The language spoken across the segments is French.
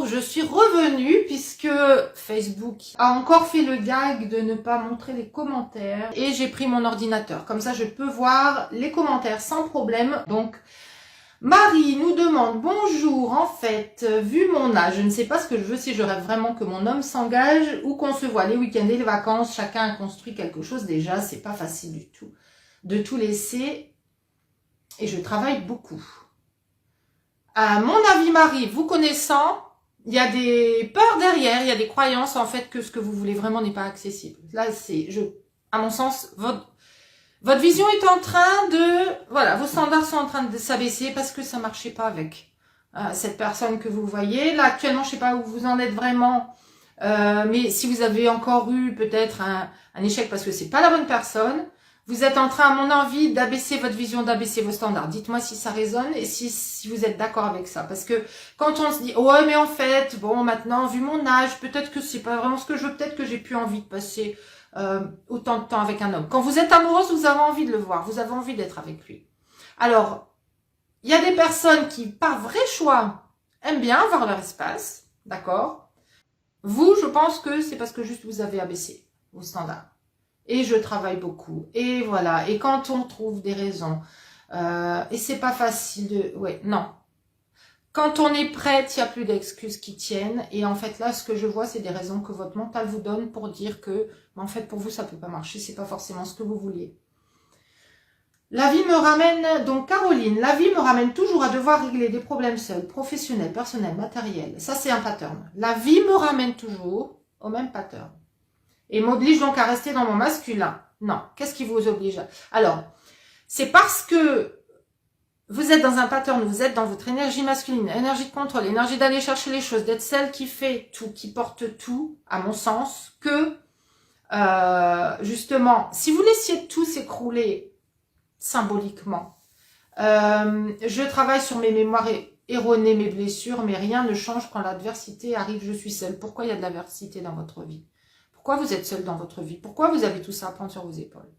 je suis revenue puisque Facebook a encore fait le gag de ne pas montrer les commentaires et j'ai pris mon ordinateur. Comme ça, je peux voir les commentaires sans problème. Donc, Marie nous demande « Bonjour, en fait, vu mon âge, je ne sais pas ce que je veux, si je rêve vraiment que mon homme s'engage ou qu'on se voit les week-ends et les vacances, chacun a construit quelque chose déjà, c'est pas facile du tout de tout laisser et je travaille beaucoup. » À mon avis, Marie, vous connaissant, il y a des peurs derrière, il y a des croyances en fait que ce que vous voulez vraiment n'est pas accessible. Là, à mon sens, votre vision est en train de, voilà, vos standards sont en train de s'abaisser parce que ça marchait pas avec cette personne que vous voyez. Là, actuellement, je sais pas où vous en êtes vraiment, mais si vous avez encore eu peut-être un échec parce que c'est pas la bonne personne, vous êtes en train, à mon avis, d'abaisser votre vision, d'abaisser vos standards. Dites-moi si ça résonne et si vous êtes d'accord avec ça. Parce que quand on se dit, ouais, mais en fait, bon, maintenant, vu mon âge, peut-être que c'est pas vraiment ce que je veux, peut-être que j'ai plus envie de passer autant de temps avec un homme. Quand vous êtes amoureuse, vous avez envie de le voir, vous avez envie d'être avec lui. Alors, il y a des personnes qui, par vrai choix, aiment bien avoir leur espace, d'accord? Vous, je pense que c'est parce que juste vous avez abaissé vos standards. Et je travaille beaucoup. Et voilà. Et quand on trouve des raisons, et c'est pas facile de... Ouais, non. Quand on est prête, il n'y a plus d'excuses qui tiennent. Et en fait, là, ce que je vois, c'est des raisons que votre mental vous donne pour dire que, en fait, pour vous, ça peut pas marcher. C'est pas forcément ce que vous vouliez. La vie me ramène... Donc, Caroline, la vie me ramène toujours à devoir régler des problèmes seuls, professionnels, personnels, matériels. Ça, c'est un pattern. La vie me ramène toujours au même pattern. Et m'oblige donc à rester dans mon masculin. Non, qu'est-ce qui vous oblige? Alors, c'est parce que vous êtes dans un pattern, vous êtes dans votre énergie masculine, énergie de contrôle, énergie d'aller chercher les choses, d'être celle qui fait tout, qui porte tout, à mon sens, que, justement, si vous laissiez tout s'écrouler symboliquement, je travaille sur mes mémoires erronées, mes blessures, mais rien ne change quand l'adversité arrive, je suis seule. Pourquoi il y a de l'adversité dans votre vie? Pourquoi vous êtes seul dans votre vie? Pourquoi vous avez tout ça à prendre sur vos épaules?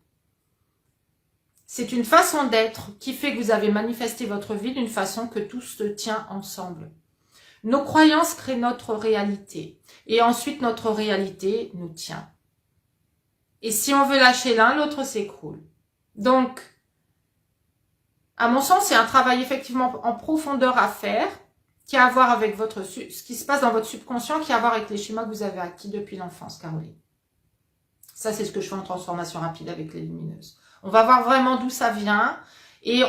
C'est une façon d'être qui fait que vous avez manifesté votre vie d'une façon que tout se tient ensemble. Nos croyances créent notre réalité. Et ensuite, notre réalité nous tient. Et si on veut lâcher l'un, l'autre s'écroule. Donc, à mon sens, c'est un travail effectivement en profondeur à faire, qui a à voir avec ce qui se passe dans votre subconscient, qui a à voir avec les schémas que vous avez acquis depuis l'enfance, Caroline. Ça, c'est ce que je fais en transformation rapide avec les lumineuses. On va voir vraiment d'où ça vient et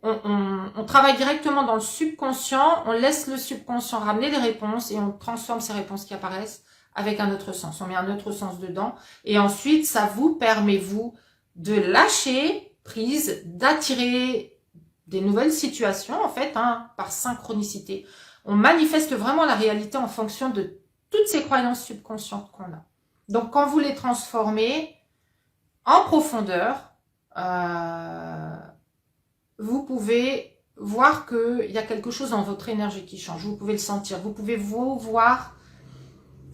on travaille directement dans le subconscient, on laisse le subconscient ramener les réponses et on transforme ces réponses qui apparaissent avec un autre sens. On met un autre sens dedans et ensuite, ça vous permet, vous, de lâcher prise, d'attirer des nouvelles situations, en fait, par synchronicité. On manifeste vraiment la réalité en fonction de toutes ces croyances subconscientes qu'on a. Donc, quand vous les transformez en profondeur, vous pouvez voir qu'il y a quelque chose dans votre énergie qui change. Vous pouvez le sentir. Vous pouvez vous voir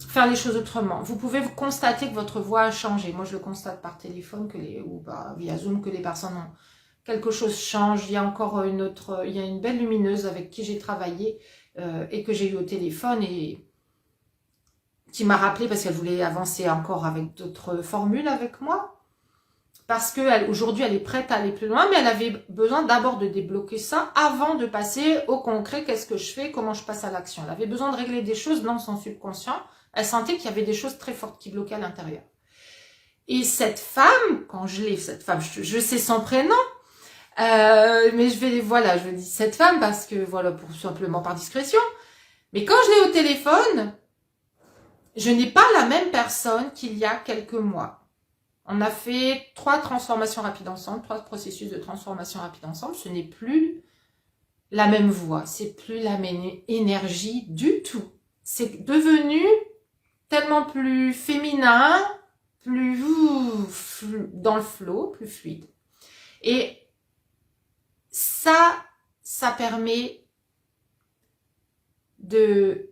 faire les choses autrement. Vous pouvez vous constater que votre voix a changé. Moi, je le constate par téléphone ou via Zoom que les personnes ont quelque chose change. Il y a encore il y a une belle lumineuse avec qui j'ai travaillé et que j'ai eu au téléphone et qui m'a rappelé parce qu'elle voulait avancer encore avec d'autres formules avec moi. Parce qu'aujourd'hui, elle est prête à aller plus loin, mais elle avait besoin d'abord de débloquer ça avant de passer au concret. Qu'est-ce que je fais? Comment je passe à l'action? Elle avait besoin de régler des choses dans son subconscient. Elle sentait qu'il y avait des choses très fortes qui bloquaient à l'intérieur. Et cette femme, quand cette femme, je sais son prénom, mais je dis cette femme parce que, voilà, pour simplement par discrétion. Mais quand je l'ai au téléphone, je n'ai pas la même personne qu'il y a quelques mois. On a fait 3 transformations rapides ensemble, 3 processus de transformation rapide ensemble. Ce n'est plus la même voix, c'est plus la même énergie du tout. C'est devenu tellement plus féminin, plus dans le flow, plus fluide. Et ça permet de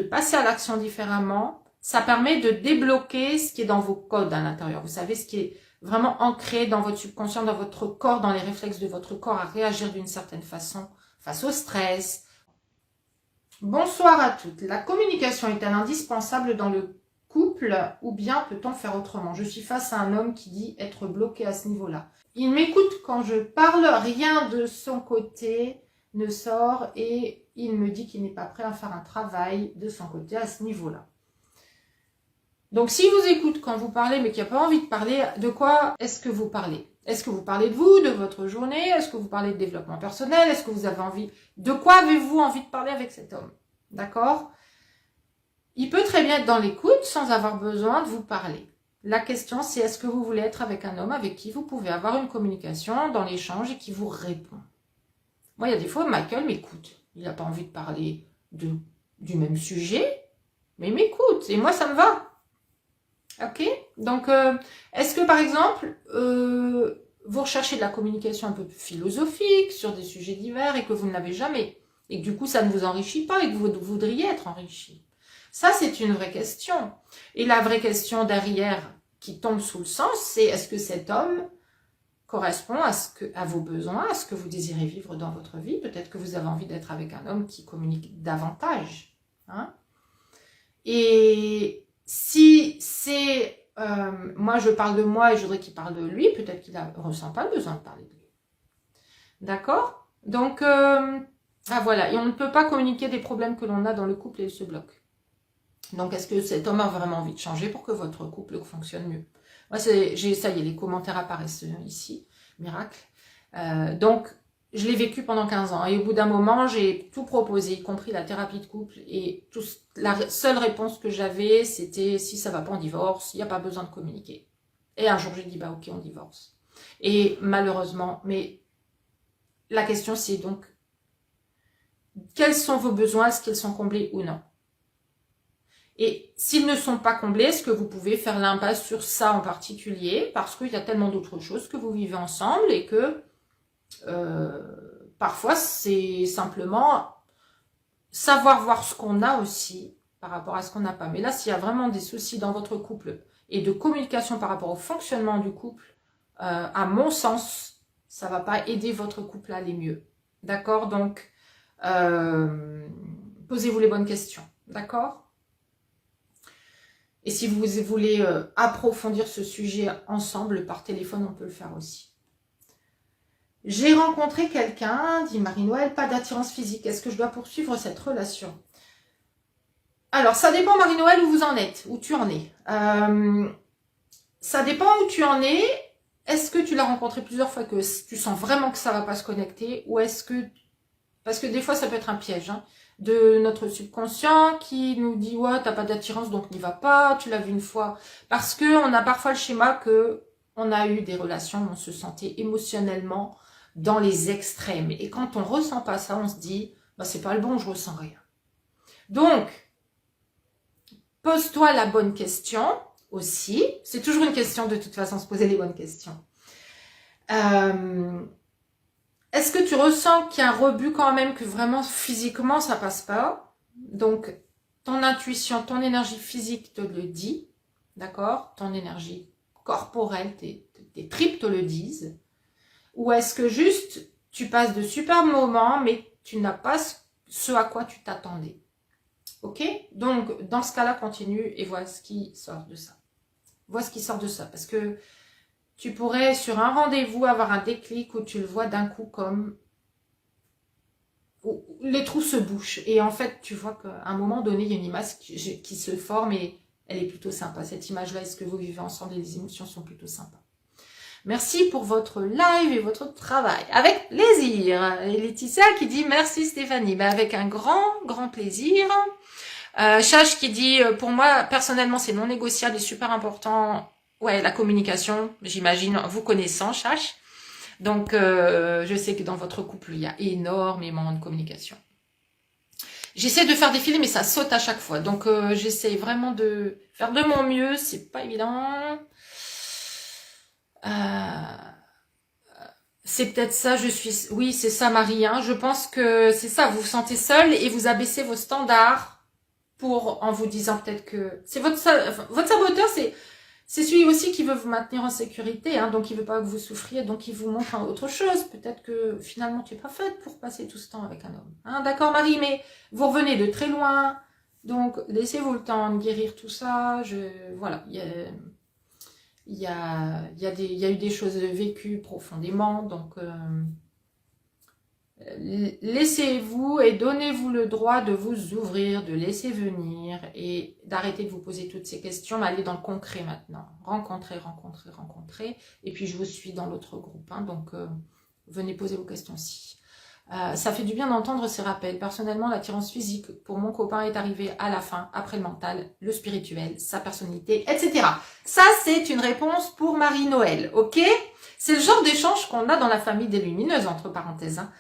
passer à l'action différemment. Ça permet de débloquer ce qui est dans vos codes à l'intérieur. Vous savez, ce qui est vraiment ancré dans votre subconscient, dans votre corps, dans les réflexes de votre corps à réagir d'une certaine façon face au stress. Bonsoir à toutes. La communication est-elle indispensable dans le couple ou bien peut-on faire autrement? Je suis face à un homme qui dit être bloqué à ce niveau-là. Il m'écoute quand je parle, rien de son côté ne sort et il me dit qu'il n'est pas prêt à faire un travail de son côté à ce niveau-là. Donc s'il vous écoute quand vous parlez mais qu'il n'a pas envie de parler, de quoi est-ce que vous parlez? Est-ce que vous parlez de vous, de votre journée? Est-ce que vous parlez de développement personnel? Est-ce que vous avez envie... De quoi avez-vous envie de parler avec cet homme? D'accord? Il peut très bien être dans l'écoute sans avoir besoin de vous parler. La question, c'est est-ce que vous voulez être avec un homme avec qui vous pouvez avoir une communication dans l'échange et qui vous répond? Moi, il y a des fois, Michael m'écoute. Il n'a pas envie de parler du même sujet, mais il m'écoute. Et moi, ça me va. Ok? Donc, est-ce que, par exemple, vous recherchez de la communication un peu plus philosophique sur des sujets divers et que vous ne l'avez jamais? Et que du coup, ça ne vous enrichit pas et que vous voudriez être enrichi? Ça, c'est une vraie question. Et la vraie question derrière qui tombe sous le sens, c'est est-ce que cet homme correspond à vos besoins, à ce que vous désirez vivre dans votre vie? Peut-être que vous avez envie d'être avec un homme qui communique davantage. Hein? Et si c'est... moi, je parle de moi et je voudrais qu'il parle de lui, peut-être qu'il ne ressent pas le besoin de parler de lui. D'accord? Donc, voilà. Et on ne peut pas communiquer des problèmes que l'on a dans le couple et il se bloque. Donc, est-ce que cet homme a vraiment envie de changer pour que votre couple fonctionne mieux? Moi, ça y est, les commentaires apparaissent ici. Miracle. Donc, je l'ai vécu pendant 15 ans. Et au bout d'un moment, j'ai tout proposé, y compris la thérapie de couple. Et la seule réponse que j'avais, c'était si ça va pas, on divorce. Il n'y a pas besoin de communiquer. Et un jour, j'ai dit, bah ok, on divorce. Et malheureusement, mais la question, c'est donc, quels sont vos besoins? Est-ce qu'ils sont comblés ou non? Et s'ils ne sont pas comblés, est-ce que vous pouvez faire l'impasse sur ça en particulier? Parce qu'il y a tellement d'autres choses que vous vivez ensemble et que parfois c'est simplement savoir voir ce qu'on a aussi par rapport à ce qu'on n'a pas. Mais là, s'il y a vraiment des soucis dans votre couple et de communication par rapport au fonctionnement du couple, à mon sens, ça ne va pas aider votre couple à aller mieux. D'accord? Donc, posez-vous les bonnes questions. D'accord? Et si vous voulez approfondir ce sujet ensemble, par téléphone, on peut le faire aussi. J'ai rencontré quelqu'un, dit Marie-Noël, pas d'attirance physique. Est-ce que je dois poursuivre cette relation? Alors, ça dépend, Marie-Noël, où vous en êtes, où tu en es. Ça dépend où tu en es. Est-ce que tu l'as rencontré plusieurs fois, que tu sens vraiment que ça va pas se connecter? Ou est-ce que... Parce que des fois, ça peut être un piège, hein, de notre subconscient qui nous dit « Ouais, t'as pas d'attirance, donc n'y va pas, tu l'as vu une fois. » Parce que on a parfois le schéma que on a eu des relations où on se sentait émotionnellement dans les extrêmes. Et quand on ressent pas ça, on se dit bah, « c'est pas le bon, je ressens rien. » Donc, pose-toi la bonne question aussi. C'est toujours une question de toute façon, se poser les bonnes questions. Est-ce que tu ressens qu'il y a un rebut quand même, que vraiment physiquement ça passe pas? Donc, ton intuition, ton énergie physique te le dit, d'accord? Ton énergie corporelle, tes tripes te le disent. Ou est-ce que juste tu passes de super moments, mais tu n'as pas ce à quoi tu t'attendais? Ok? Donc, dans ce cas-là, continue et vois ce qui sort de ça. Vois ce qui sort de ça, parce que tu pourrais, sur un rendez-vous, avoir un déclic où tu le vois d'un coup comme... où les trous se bouchent. Et en fait, tu vois qu'à un moment donné, il y a une image qui se forme et elle est plutôt sympa. Cette image-là, est-ce que vous vivez ensemble et les émotions sont plutôt sympas. Merci pour votre live et votre travail. Avec plaisir. Et Laetitia qui dit merci Stéphanie. Ben avec un grand plaisir. Chache qui dit pour moi, personnellement, c'est non négociable et super important. Ouais, la communication, j'imagine, vous connaissant, Chache. Donc, je sais que dans votre couple, il y a énormément de communication. J'essaie de faire défiler, mais ça saute à chaque fois. Donc, j'essaie vraiment de faire de mon mieux. C'est pas évident. C'est peut-être ça, oui, c'est ça, Marie. Hein. Je pense que c'est ça. Vous vous sentez seul et vous abaissez vos standards en vous disant peut-être que... c'est votre saboteur, C'est celui aussi qui veut vous maintenir en sécurité, hein, donc il veut pas que vous souffriez, donc il vous montre autre chose. Peut-être que finalement tu n'es pas faite pour passer tout ce temps avec un homme. Hein, d'accord Marie, mais vous revenez de très loin, donc laissez-vous le temps de guérir tout ça. Voilà, il y a eu des choses vécues profondément, donc laissez-vous et donnez-vous le droit de vous ouvrir, de laisser venir et d'arrêter de vous poser toutes ces questions, mais allez dans le concret maintenant. Rencontrer. Et puis je vous suis dans l'autre groupe, hein, donc venez poser vos questions aussi. Ça fait du bien d'entendre ces rappels. Personnellement, l'attirance physique pour mon copain est arrivée à la fin, après le mental, le spirituel, sa personnalité, etc. Ça, c'est une réponse pour Marie-Noël, ok? C'est le genre d'échange qu'on a dans la famille des lumineuses, entre parenthèses. Hein.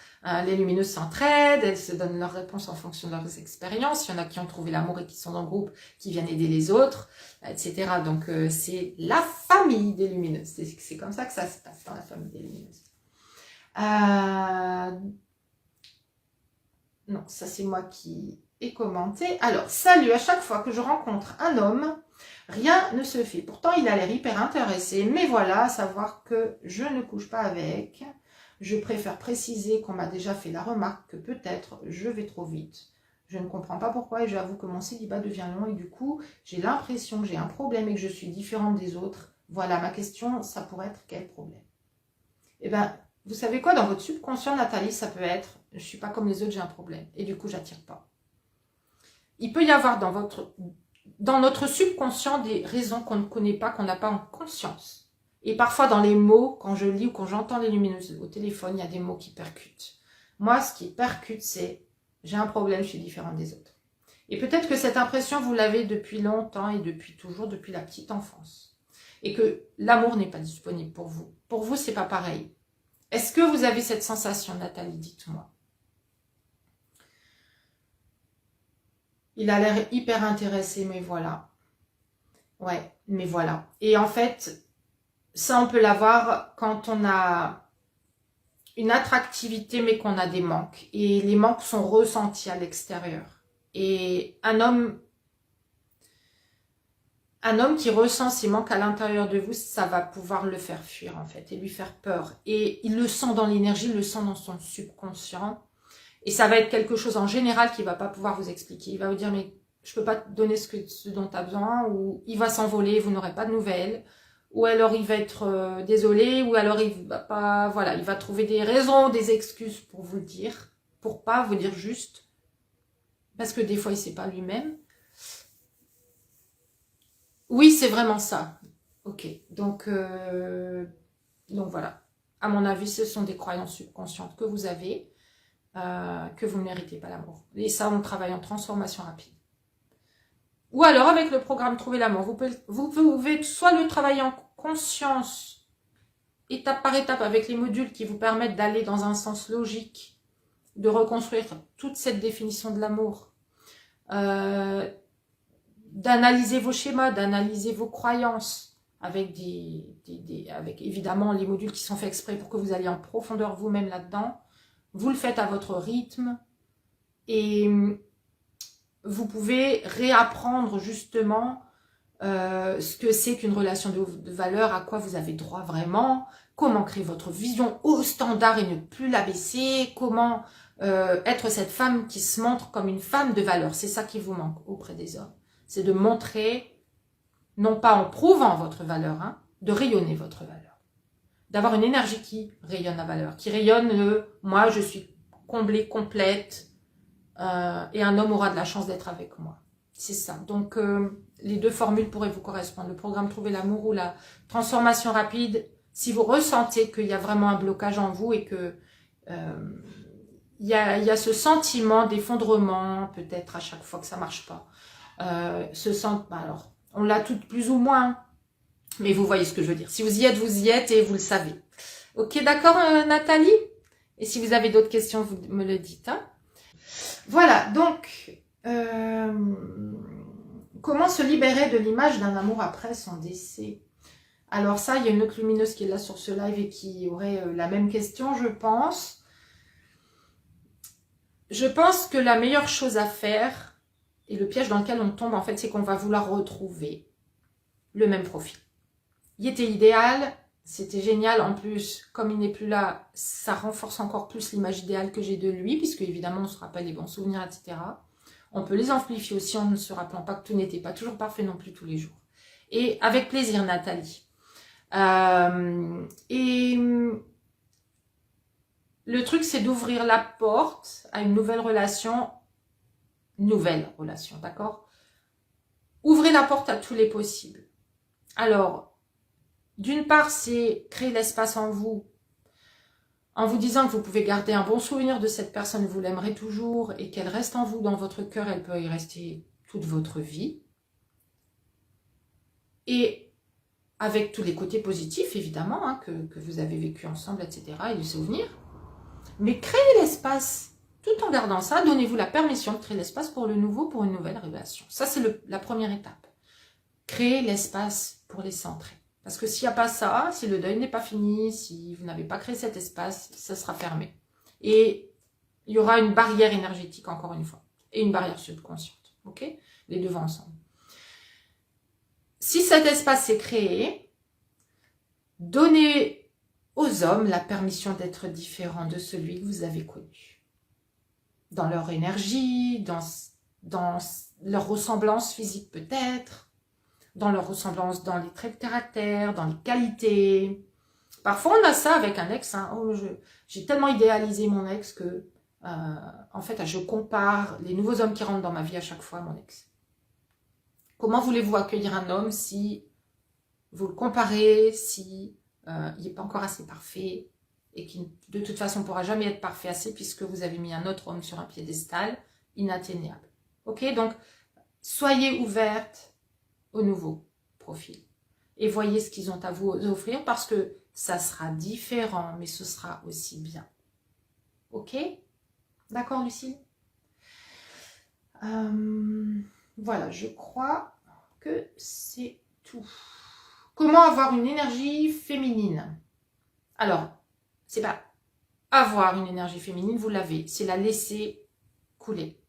Les lumineuses s'entraident, elles se donnent leurs réponses en fonction de leurs expériences. Il y en a qui ont trouvé l'amour et qui sont dans le groupe, qui viennent aider les autres, etc. Donc, c'est la famille des lumineuses. C'est comme ça que ça se passe dans la famille des lumineuses. Non, ça c'est moi qui ai commenté. Alors, salut, à chaque fois que je rencontre un homme, rien ne se fait. Pourtant, il a l'air hyper intéressé. Mais voilà, savoir que je ne couche pas avec. Je préfère préciser qu'on m'a déjà fait la remarque que peut-être je vais trop vite. Je ne comprends pas pourquoi et j'avoue que mon célibat devient long et du coup, j'ai l'impression que j'ai un problème et que je suis différente des autres. Voilà, ma question, ça pourrait être quel problème? Eh bien, vous savez quoi, dans votre subconscient, Nathalie, ça peut être « je ne suis pas comme les autres, j'ai un problème et du coup, j'attire pas ». Il peut y avoir dans notre subconscient des raisons qu'on ne connaît pas, qu'on n'a pas en conscience. Et parfois, dans les mots, quand je lis ou quand j'entends les lumineuses au téléphone, il y a des mots qui percutent. Moi, ce qui percute, c'est « j'ai un problème, je suis différente des autres ». Et peut-être que cette impression, vous l'avez depuis longtemps et depuis toujours, depuis la petite enfance. Et que l'amour n'est pas disponible pour vous. Pour vous, c'est pas pareil. Est-ce que vous avez cette sensation, Nathalie? Dites-moi. Il a l'air hyper intéressé, mais voilà. Ouais, mais voilà. Et en fait, ça, on peut l'avoir quand on a une attractivité, mais qu'on a des manques. Et les manques sont ressentis à l'extérieur. Et un homme qui ressent ces manques à l'intérieur de vous, ça va pouvoir le faire fuir, en fait, et lui faire peur. Et il le sent dans l'énergie, il le sent dans son subconscient. Et ça va être quelque chose en général qu'il va pas pouvoir vous expliquer. Il va vous dire, mais je peux pas te donner ce dont tu as besoin, ou il va s'envoler, vous n'aurez pas de nouvelles, ou alors il va être désolé, ou alors il va pas, voilà, il va trouver des raisons, des excuses pour vous le dire, pour pas vous dire juste, parce que des fois il sait pas lui-même. Oui, c'est vraiment ça. Ok, donc voilà. À mon avis, ce sont des croyances subconscientes que vous avez, que vous ne méritez pas l'amour. Et ça, on travaille en transformation rapide. Ou alors, avec le programme Trouver l'amour, vous pouvez soit le travailler en conscience, étape par étape, avec les modules qui vous permettent d'aller dans un sens logique, de reconstruire toute cette définition de l'amour, d'analyser vos schémas, d'analyser vos croyances, avec avec évidemment les modules qui sont faits exprès pour que vous alliez en profondeur vous-même là-dedans. Vous le faites à votre rythme et vous pouvez réapprendre justement ce que c'est qu'une relation de valeur, à quoi vous avez droit vraiment, comment créer votre vision au standard et ne plus la baisser, comment être cette femme qui se montre comme une femme de valeur. C'est ça qui vous manque auprès des hommes. C'est de montrer, non pas en prouvant votre valeur, hein, de rayonner votre valeur. D'avoir une énergie qui rayonne la valeur, qui rayonne le « moi, je suis comblée, complète, et un homme aura de la chance d'être avec moi ». C'est ça. Donc, les deux formules pourraient vous correspondre. Le programme Trouver l'amour ou la transformation rapide, si vous ressentez qu'il y a vraiment un blocage en vous et que il y a ce sentiment d'effondrement, peut-être à chaque fois que ça marche pas. Alors, on l'a toutes plus ou moins, mais vous voyez ce que je veux dire. Si vous y êtes et vous le savez. Ok, d'accord, Nathalie? Et si vous avez d'autres questions, vous me le dites. Hein. Voilà, donc, comment se libérer de l'image d'un amour après son décès? Alors ça, il y a une autre lumineuse qui est là sur ce live et qui aurait la même question, je pense. Je pense que la meilleure chose à faire, et le piège dans lequel on tombe, en fait, c'est qu'on va vouloir retrouver le même profil. il était idéal, c'était génial. En plus, comme il n'est plus là, ça renforce encore plus l'image idéale que j'ai de lui, puisque évidemment on se rappelle les bons souvenirs, etc. On peut les amplifier aussi en ne se rappelant pas que tout n'était pas toujours parfait non plus tous les jours. Et avec plaisir, Nathalie. Et le truc, c'est d'ouvrir la porte à une nouvelle relation, d'accord? Ouvrez la porte à tous les possibles. Alors, d'une part, c'est créer l'espace en vous disant que vous pouvez garder un bon souvenir de cette personne, vous l'aimerez toujours et qu'elle reste en vous, dans votre cœur, elle peut y rester toute votre vie. Et avec tous les côtés positifs, évidemment, hein, que vous avez vécu ensemble, etc. et les souvenirs. Mais créez l'espace, tout en gardant ça, donnez-vous la permission de créer l'espace pour le nouveau, pour une nouvelle relation. Ça, c'est la première étape. Créez l'espace pour les centrer. Parce que s'il n'y a pas ça, si le deuil n'est pas fini, si vous n'avez pas créé cet espace, ça sera fermé. Et il y aura une barrière énergétique, encore une fois, et une barrière subconsciente. Ok? Les deux vont ensemble. Si cet espace est créé, donnez aux hommes la permission d'être différents de celui que vous avez connu. Dans leur énergie, dans leur ressemblance physique peut-être, dans leur ressemblance dans les traits de caractère, dans les qualités. Parfois on a ça avec un ex, hein. Oh, j'ai tellement idéalisé mon ex que en fait je compare les nouveaux hommes qui rentrent dans ma vie à chaque fois à mon ex. Comment voulez-vous accueillir un homme si vous le comparez, si il n'est pas encore assez parfait et qui de toute façon ne pourra jamais être parfait assez puisque vous avez mis un autre homme sur un piédestal inatteignable. Ok, donc soyez ouverte au nouveau profil et voyez ce qu'ils ont à vous offrir parce que ça sera différent mais ce sera aussi bien. Ok? D'accord, Lucille? Voilà, je crois que c'est tout. Comment avoir une énergie féminine? Alors, c'est pas avoir une énergie féminine, vous l'avez, c'est la laisser couler.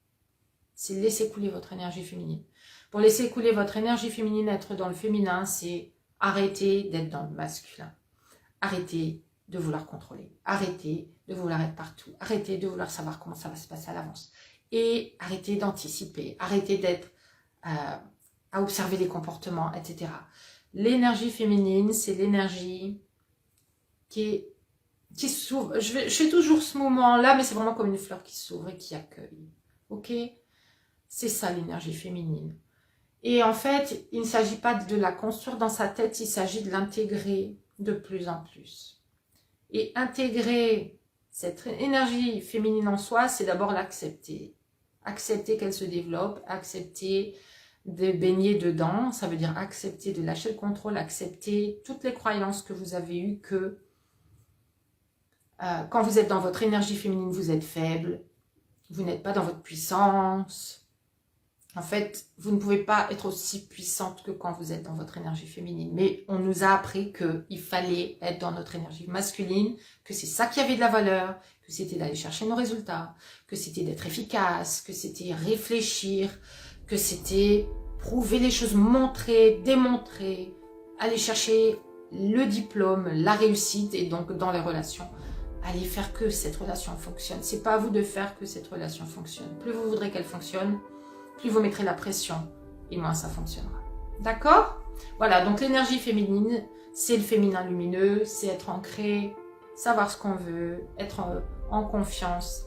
C'est laisser couler votre énergie féminine. Pour laisser couler votre énergie féminine, être dans le féminin, c'est arrêter d'être dans le masculin. Arrêtez de vouloir contrôler. Arrêtez de vouloir être partout. Arrêtez de vouloir savoir comment ça va se passer à l'avance. Et arrêtez d'anticiper. Arrêtez d'être à observer les comportements, etc. L'énergie féminine, c'est l'énergie qui s'ouvre. Je fais toujours ce moment-là, mais c'est vraiment comme une fleur qui s'ouvre et qui accueille. Ok? C'est ça l'énergie féminine. Et en fait, il ne s'agit pas de la construire dans sa tête, il s'agit de l'intégrer de plus en plus. Et intégrer cette énergie féminine en soi, c'est d'abord l'accepter. Accepter qu'elle se développe, accepter de baigner dedans, ça veut dire accepter de lâcher le contrôle, accepter toutes les croyances que vous avez eues que quand vous êtes dans votre énergie féminine, vous êtes faible, vous n'êtes pas dans votre puissance. En fait, vous ne pouvez pas être aussi puissante que quand vous êtes dans votre énergie féminine. Mais on nous a appris qu'il fallait être dans notre énergie masculine, que c'est ça qui avait de la valeur, que c'était d'aller chercher nos résultats, que c'était d'être efficace, que c'était réfléchir, que c'était prouver les choses, montrer, démontrer, aller chercher le diplôme, la réussite et donc dans les relations, aller faire que cette relation fonctionne. C'est pas à vous de faire que cette relation fonctionne. Plus vous voudrez qu'elle fonctionne, plus vous mettrez la pression et moins ça fonctionnera. D'accord? Voilà, donc l'énergie féminine, c'est le féminin lumineux, c'est être ancré, savoir ce qu'on veut, être en confiance,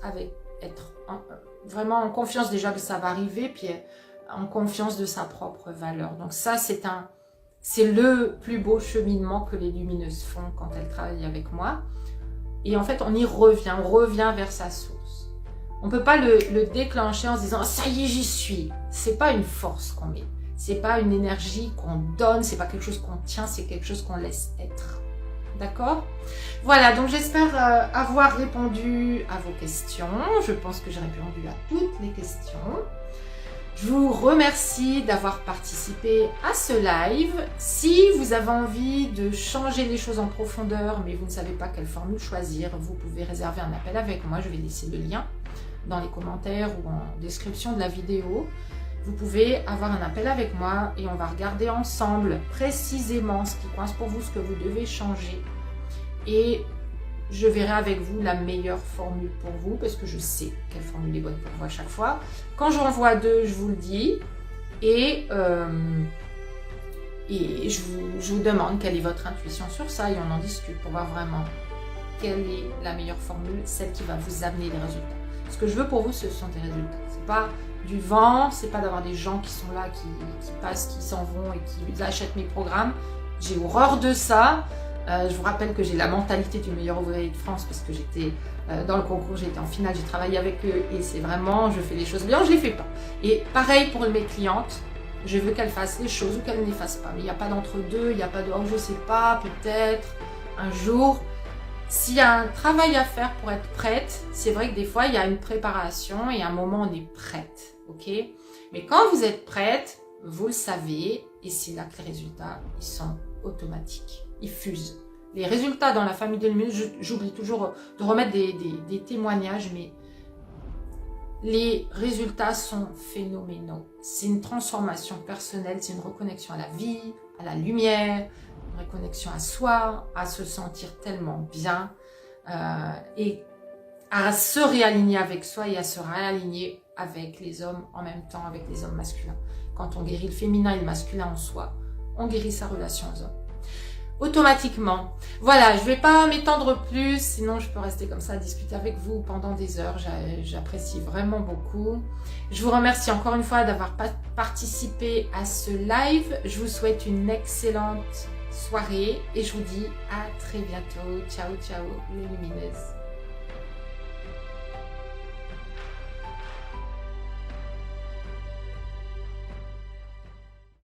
vraiment en confiance déjà que ça va arriver, puis en confiance de sa propre valeur. Donc ça, c'est le plus beau cheminement que les lumineuses font quand elles travaillent avec moi. Et en fait, on revient vers sa source. On ne peut pas le déclencher en se disant « ça y est, j'y suis ». C'est pas une force qu'on met. C'est pas une énergie qu'on donne. C'est pas quelque chose qu'on tient. C'est quelque chose qu'on laisse être. D'accord? Voilà, donc j'espère avoir répondu à vos questions. Je pense que j'ai répondu à toutes les questions. Je vous remercie d'avoir participé à ce live. Si vous avez envie de changer les choses en profondeur, mais vous ne savez pas quelle formule choisir, vous pouvez réserver un appel avec moi. Je vais laisser le lien dans les commentaires ou en description de la vidéo. vous pouvez avoir un appel avec moi et on va regarder ensemble précisément ce qui coince pour vous, ce que vous devez changer. Et je verrai avec vous la meilleure formule pour vous, parce que je sais quelle formule est bonne pour vous à chaque fois. Quand j'en vois deux, je vous le dis. Et je vous demande quelle est votre intuition sur ça et on en discute pour voir vraiment quelle est la meilleure formule, celle qui va vous amener des résultats. Ce que je veux pour vous, ce sont des résultats. C'est pas du vent, c'est pas d'avoir des gens qui sont là, qui passent, qui s'en vont et qui achètent mes programmes. J'ai horreur de ça. Je vous rappelle que j'ai la mentalité du meilleur ouvrier de France parce que j'étais dans le concours, j'étais en finale, j'ai travaillé avec eux et c'est vraiment, je fais les choses bien, je les fais pas. Et pareil pour mes clientes, je veux qu'elles fassent les choses ou qu'elles ne les fassent pas. Mais il n'y a pas d'entre-deux, il n'y a pas de « oh je sais pas, peut-être, un jour ». S'il y a un travail à faire pour être prête, c'est vrai que des fois il y a une préparation et à un moment on est prête, ok? Mais quand vous êtes prête, vous le savez et c'est là que les résultats, ils sont automatiques, ils fusent. Les résultats dans la famille de Lumineux, j'oublie toujours de remettre des témoignages, mais les résultats sont phénoménaux. C'est une transformation personnelle, c'est une reconnexion à la vie, à la lumière, une reconnexion à soi, à se sentir tellement bien et à se réaligner avec soi et à se réaligner avec les hommes en même temps, avec les hommes masculins. Quand on guérit le féminin et le masculin en soi, on guérit sa relation aux hommes. Automatiquement. Voilà, je ne vais pas m'étendre plus, sinon je peux rester comme ça à discuter avec vous pendant des heures. J'apprécie vraiment beaucoup. Je vous remercie encore une fois d'avoir participé à ce live. Je vous souhaite une excellente soirée et je vous dis à très bientôt. Ciao, ciao les lumineuses.